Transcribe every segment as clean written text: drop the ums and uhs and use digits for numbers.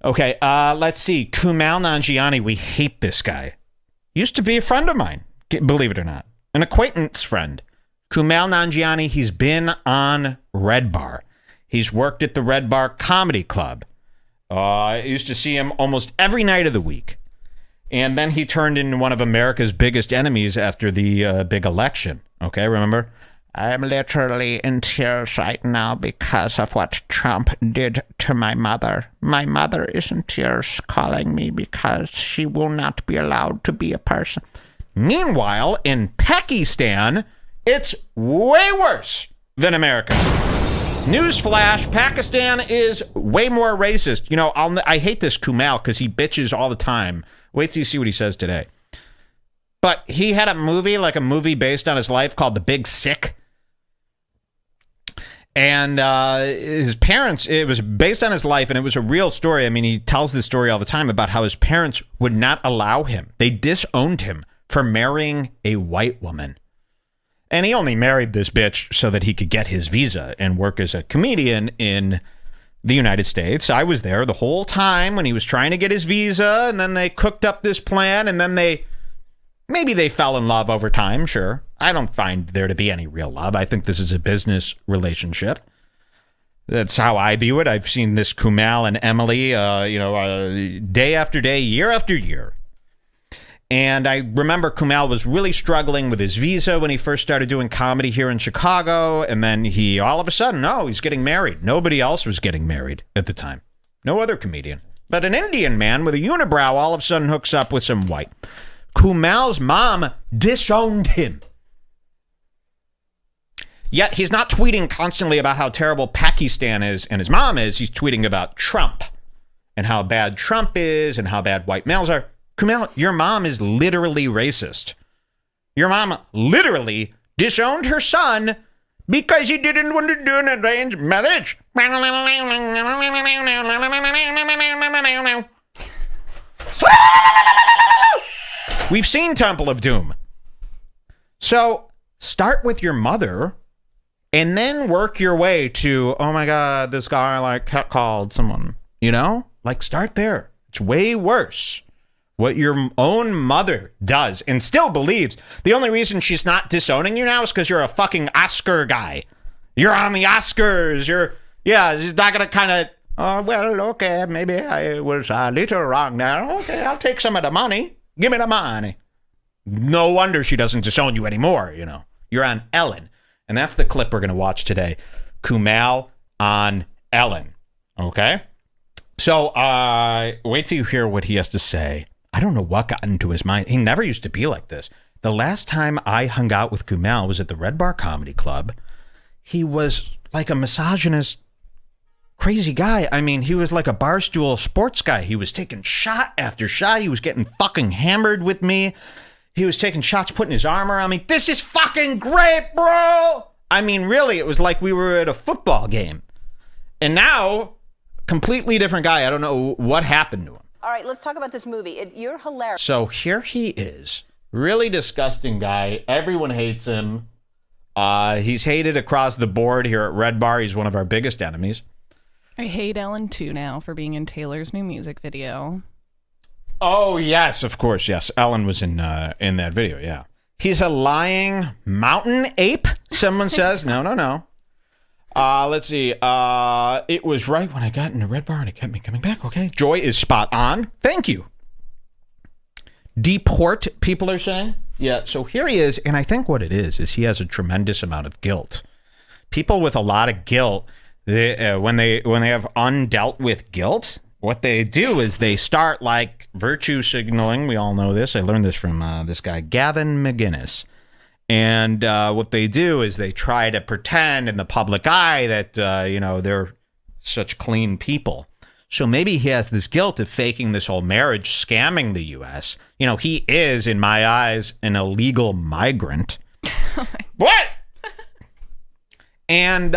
Okay, let's see. Kumail Nanjiani, we hate this guy. Used to be a friend of mine, believe it or not. An acquaintance friend. Kumail Nanjiani, he's been on Redbar. He's worked at the Redbar Comedy Club. I used to see him almost every night of the week. And then he turned into one of America's biggest enemies after the big election. Okay, remember? I'm literally in tears right now because of what Trump did to my mother. My mother is in tears calling me because she will not be allowed to be a person. Meanwhile, in Pakistan, it's way worse than America. Newsflash, Pakistan is way more racist. You know, I hate this Kumail because he bitches all the time. Wait till you see what he says today. But he had a movie based on his life called The Big Sick. And his parents, it was based on his life, and it was a real story. I mean, he tells this story all the time about how his parents would not allow him. They disowned him for marrying a white woman. And he only married this bitch so that he could get his visa and work as a comedian in the United States. I was there the whole time when he was trying to get his visa, and then they cooked up this plan, and then maybe they fell in love over time, sure. I don't find there to be any real love. I think this is a business relationship. That's how I view it. I've seen this Kumail and Emily, day after day, year after year. And I remember Kumail was really struggling with his visa when he first started doing comedy here in Chicago. And then he, all of a sudden, he's getting married. Nobody else was getting married at the time. No other comedian. But an Indian man with a unibrow all of a sudden hooks up with some white. Kumail's mom disowned him. Yet he's not tweeting constantly about how terrible Pakistan is and his mom is. He's tweeting about Trump and how bad Trump is and how bad white males are. Kumail, your mom is literally racist. Your mom literally disowned her son because he didn't want to do an arranged marriage. We've seen Temple of Doom. So start with your mother and then work your way to, oh my God, this guy called someone, start there. It's way worse. What your own mother does and still believes. The only reason she's not disowning you now is because you're a fucking Oscar guy. You're on the Oscars. She's not going to kind of, okay, maybe I was a little wrong there. Okay, I'll take some of the money. Give me the money. No wonder she doesn't disown you anymore, You're on Ellen. And that's the clip we're going to watch today. Kumail on Ellen. Okay? So, wait till you hear what he has to say. I don't know what got into his mind. He never used to be like this. The last time I hung out with Kumail was at the Redbar Comedy Club. He was like a misogynist, crazy guy. I mean, he was like a barstool sports guy. He was taking shot after shot. He was getting fucking hammered with me. He was taking shots, putting his arm around me. This is fucking great, bro. I mean, really, it was like we were at a football game. And now, completely different guy. I don't know what happened to him. All right, let's talk about this movie. You're hilarious. So here he is. Really disgusting guy. Everyone hates him. He's hated across the board here at Redbar. He's one of our biggest enemies. I hate Ellen too now for being in Taylor's new music video. Oh, yes, of course, yes. Ellen was in that video, yeah. He's a lying mountain ape, someone says. No. Let's see. It was right when I got into Redbar and it kept me coming back. Okay. Joy is spot on. Thank you. Deport, people are saying. Yeah. So here he is. And I think what it is he has a tremendous amount of guilt. People with a lot of guilt, when they have undealt with guilt, what they do is they start like virtue signaling. We all know this. I learned this from this guy, Gavin McGinnis. And what they do is they try to pretend in the public eye that, they're such clean people. So maybe he has this guilt of faking this whole marriage, scamming the U.S. He is, in my eyes, an illegal migrant. What? And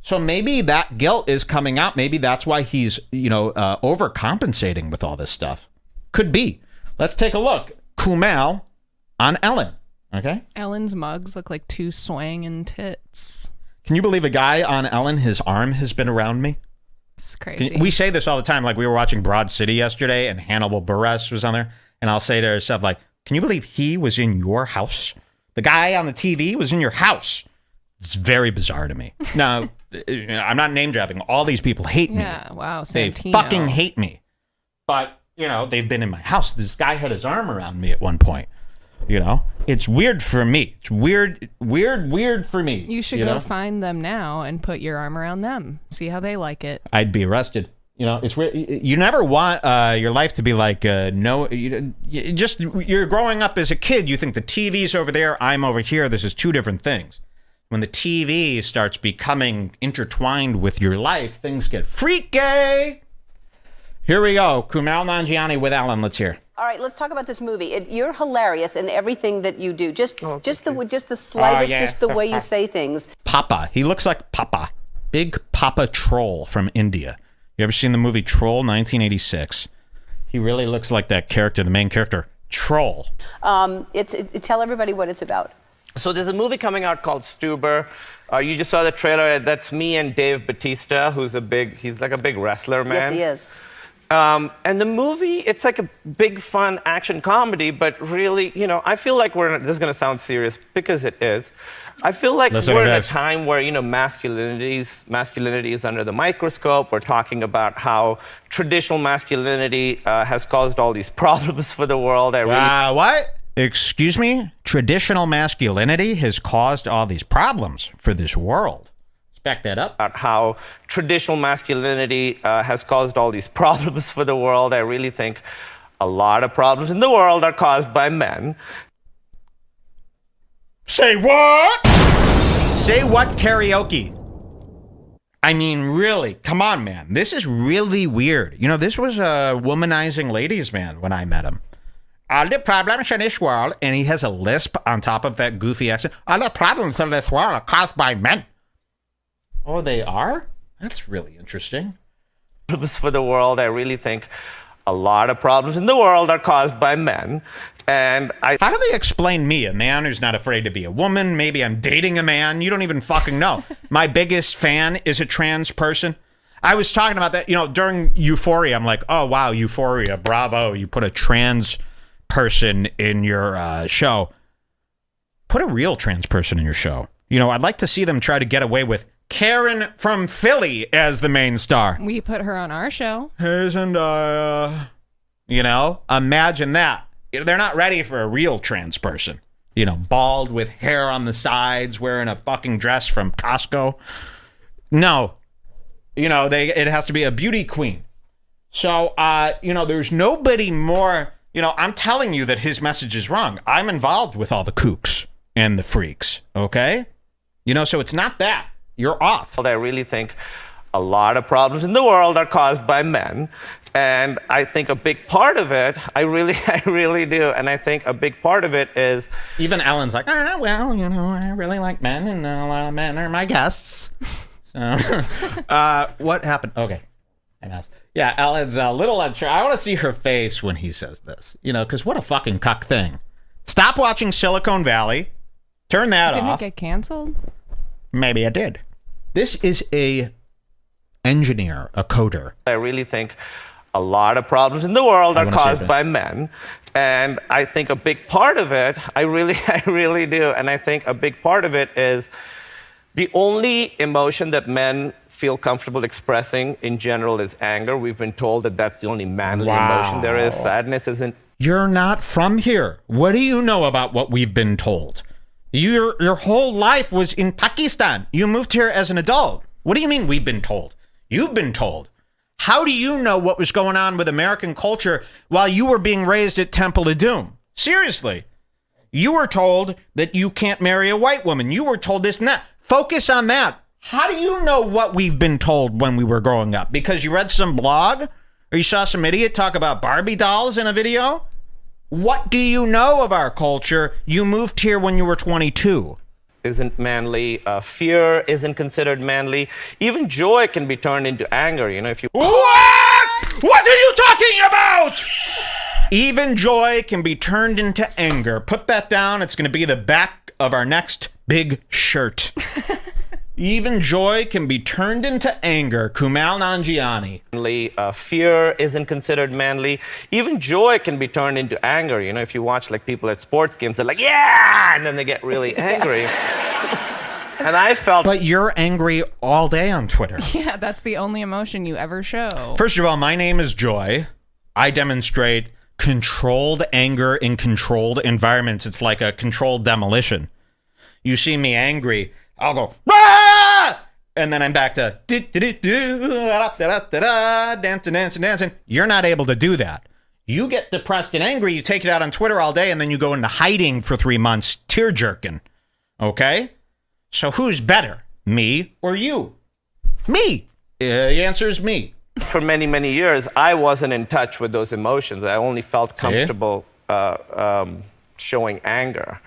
so maybe that guilt is coming out. Maybe that's why he's, overcompensating with all this stuff. Could be. Let's take a look. Kumail on Ellen. Okay. Ellen's mugs look like two swanging tits. Can you believe a guy on Ellen, his arm has been around me? It's crazy. We say this all the time. Like, we were watching Broad City yesterday, and Hannibal Buress was on there, and I'll say to herself, like, can you believe he was in your house? The guy on the TV was in your house. It's very bizarre to me. Now, I'm not name dropping. All these people hate me. Yeah, wow, They Santino. fucking hate me. But, they've been in my house. This guy had his arm around me at one point. It's weird for me. It's weird for me. You should go find them now and put your arm around them. See how they like it. I'd be arrested. It's weird. You never want your life to be like you're growing up as a kid. You think the TV's over there, I'm over here. This is two different things. When the TV starts becoming intertwined with your life, things get freaky. Here we go. Kumail Nanjiani with Alan. Let's hear. All right, let's talk about this movie. You're hilarious in everything that you do. Just the slightest, just the way you say things. Papa. He looks like Papa. Big Papa Troll from India. You ever seen the movie Troll, 1986? He really looks like that character, the main character, Troll. Tell everybody what it's about. So there's a movie coming out called Stuber. You just saw the trailer. That's me and Dave Bautista, he's like a big wrestler, man. Yes, he is. And the movie, it's like a big, fun action comedy, but really, I feel like this is going to sound serious because it is. I feel like we're in a time where, masculinity is under the microscope. We're talking about how traditional masculinity has caused all these problems for the world. What? Excuse me? Traditional masculinity has caused all these problems for this world. Back that up. About how traditional masculinity has caused all these problems for the world. I really think a lot of problems in the world are caused by men. Say what? Say what karaoke? I mean, really, come on, man. This is really weird. This was a womanizing ladies' man when I met him. All the problems in this world, and he has a lisp on top of that goofy accent. All the problems in this world are caused by men. Oh, they are? That's really interesting. Problems for the world, I really think a lot of problems in the world are caused by men. How do they explain me, a man who's not afraid to be a woman? Maybe I'm dating a man. You don't even fucking know. My biggest fan is a trans person. I was talking about that, during Euphoria. I'm like, oh, wow, Euphoria, bravo. You put a trans person in your show. Put a real trans person in your show. I'd like to see them try to get away with Karen from Philly as the main star. We put her on our show. Isn't imagine that. They're not ready for a real trans person. Bald with hair on the sides, wearing a fucking dress from Costco. No. It has to be a beauty queen. So, there's nobody more, I'm telling you that his message is wrong. I'm involved with all the kooks and the freaks, okay? So it's not that. You're off. I really think a lot of problems in the world are caused by men. And I think a big part of it, I really do. And I think a big part of it is... Even Ellen's like, I really like men, and a lot of men are my guests. So, what happened? Okay. Yeah, Ellen's a little unsure. I want to see her face when he says this. Because what a fucking cuck thing. Stop watching Silicon Valley. Turn that off. Didn't it get canceled? Maybe it did. This is a engineer, a coder. I really think a lot of problems in the world are caused by men. And I think a big part of it, I really do. And I think a big part of it is the only emotion that men feel comfortable expressing in general is anger. We've been told that that's the only manly emotion there is. Sadness isn't. You're not from here. What do you know about what we've been told? Your whole life was in Pakistan. You moved here as an adult. What do you mean we've been told? You've been told. How do you know what was going on with American culture while you were being raised at Temple of Doom? Seriously. You were told that you can't marry a white woman. You were told this and that. Focus on that. How do you know what we've been told when we were growing up? Because you read some blog? Or you saw some idiot talk about Barbie dolls in a video? What do you know of our culture? You moved here when you were 22. Isn't manly. Fear isn't considered manly. Even joy can be turned into anger, if you... What? What are you talking about? Even joy can be turned into anger. Put that down. It's going to be the back of our next big shirt. Even joy can be turned into anger. Kumail Nanjiani. Fear isn't considered manly. Even joy can be turned into anger. You know, if you watch like people at sports games, they're like, yeah, and then they get really angry. And I felt. But you're angry all day on Twitter. Yeah, that's the only emotion you ever show. First of all, my name is Joy. I demonstrate controlled anger in controlled environments. It's like a controlled demolition. You see me angry, I'll go, "Rah!" And then I'm back to dancing. You're not able to do that. You get depressed and angry, you take it out on Twitter all day, and then you go into hiding for 3 months, tear jerking. Okay? So who's better, me or you? Me. The answer is me. For many, many years, I wasn't in touch with those emotions. I only felt comfortable showing anger.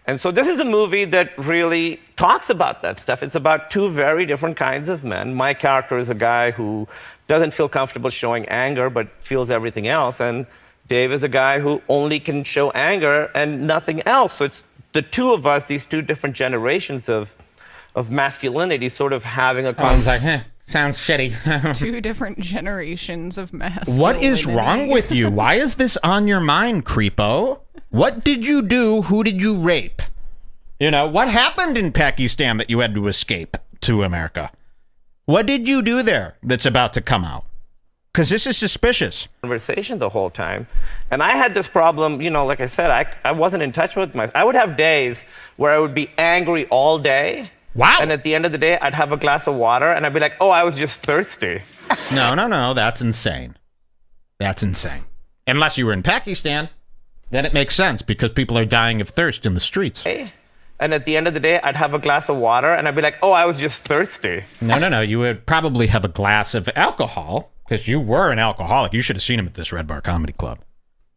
And so this is a movie that really talks about that stuff. It's about two very different kinds of men. My character is a guy who doesn't feel comfortable showing anger, but feels everything else. And Dave is a guy who only can show anger and nothing else. So it's the two of us, these two different generations of masculinity, sort of having a conversation. Sounds shitty. Two different generations of masculinity. What is wrong with you? Why is this on your mind, creepo? What did you do? Who did you rape? You know, what happened in Pakistan that you had to escape to America? What did you do there that's about to come out? Because this is suspicious. Conversation the whole time. And I had this problem, you know, like I said, I wasn't in touch with myself. I would have days where I would be angry all day. Wow. And at the end of the day, I'd have a glass of water and I'd be like, oh, I was just thirsty. No. That's insane. That's insane. Unless you were in Pakistan, then it makes sense because people are dying of thirst in the streets. And at the end of the day, I'd have a glass of water and I'd be like, oh, I was just thirsty. No. You would probably have a glass of alcohol because you were an alcoholic. You should have seen him at this Redbar Comedy Club.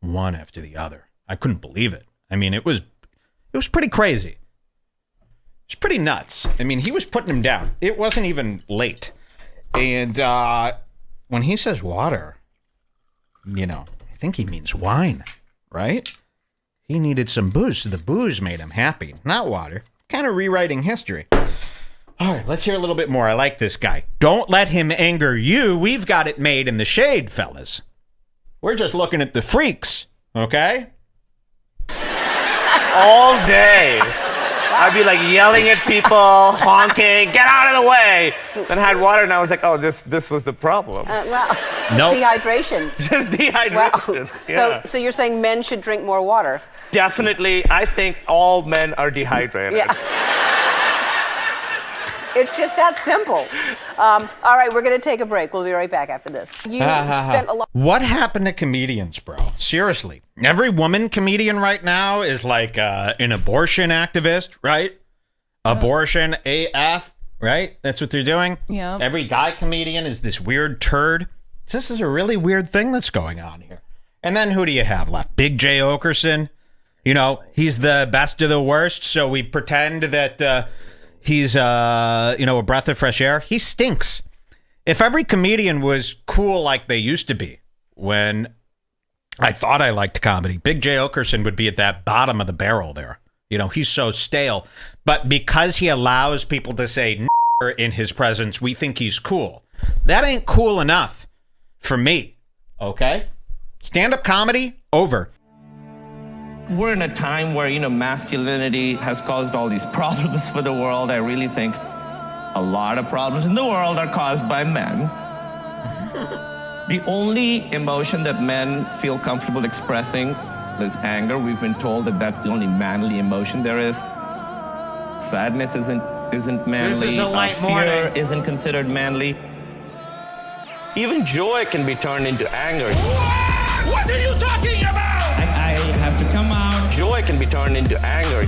One after the other. I couldn't believe it. I mean, it was pretty crazy. It's pretty nuts. I mean, he was putting him down. It wasn't even late. And when he says water, you know, I think he means wine, right? He needed some booze, so the booze made him happy, not water. Kind of rewriting history. All right, let's hear a little bit more. I like this guy. Don't let him anger you. We've got it made in the shade, fellas. We're just looking at the freaks, okay? All day. I'd be like yelling at people, honking, get out of the way. Then I had water and I was like, oh, this was the problem. Just dehydration. Just dehydration. Wow. Yeah. So you're saying men should drink more water? Definitely. I think all men are dehydrated. Yeah. It's just that simple. All right, we're going to take a break. We'll be right back after this. You spent a lot. What happened to comedians, bro? Seriously. Every woman comedian right now is like an abortion activist, right? Abortion AF, right? That's what they're doing. Yeah. Every guy comedian is this weird turd. This is a really weird thing that's going on here. And then who do you have left? Big J. Okerson. You know, he's the best of the worst, so we pretend that he's, a breath of fresh air. He stinks. If every comedian was cool like they used to be when I thought I liked comedy, Big J. Okerson would be at that bottom of the barrel there. You know, he's so stale. But because he allows people to say in his presence, we think he's cool. That ain't cool enough for me, okay? Stand-up comedy, over. We're in a time where, masculinity has caused all these problems for the world. I really think a lot of problems in the world are caused by men. The only emotion that men feel comfortable expressing is anger. We've been told that that's the only manly emotion there is. Sadness isn't manly. This is a light Fear morning. isn't considered manly. Even joy can be turned into anger. What are you talking about? I have to come out. Joy can be turned into anger.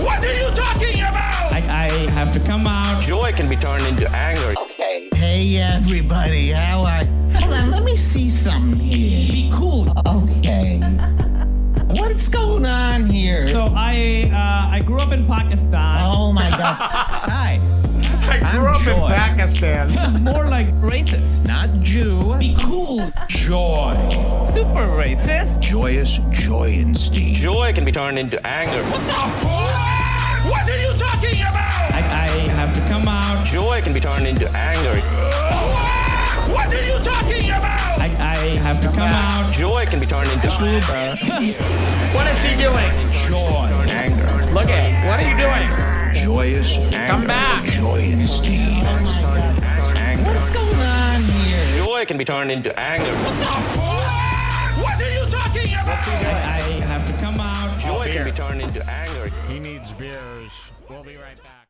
What are you talking about? I have to come out. Joy can be turned into anger. Okay. Hey, everybody. How are... Hold on, let me see something here. Be cool. Okay. What's going on here? So I grew up in Pakistan. Oh, my God. Hi. I grew up in Pakistan. More like racist. Not Jew. Be cool. Joy. Super racist. Joyous Joy and Steve. Joy can be turned into anger. What are you talking talking about? I have to come out. Joy can be turned into anger. What are you talking about? I have to come out. Joy can be turned into What is he doing? Joy. anger. Look at, what are you doing? Joyous Come back. joy instead. Anger. What's going on here? Joy can be turned into anger. What are you talking about? I have to come out. Joy can be turned into anger. He needs beers. We'll be right back.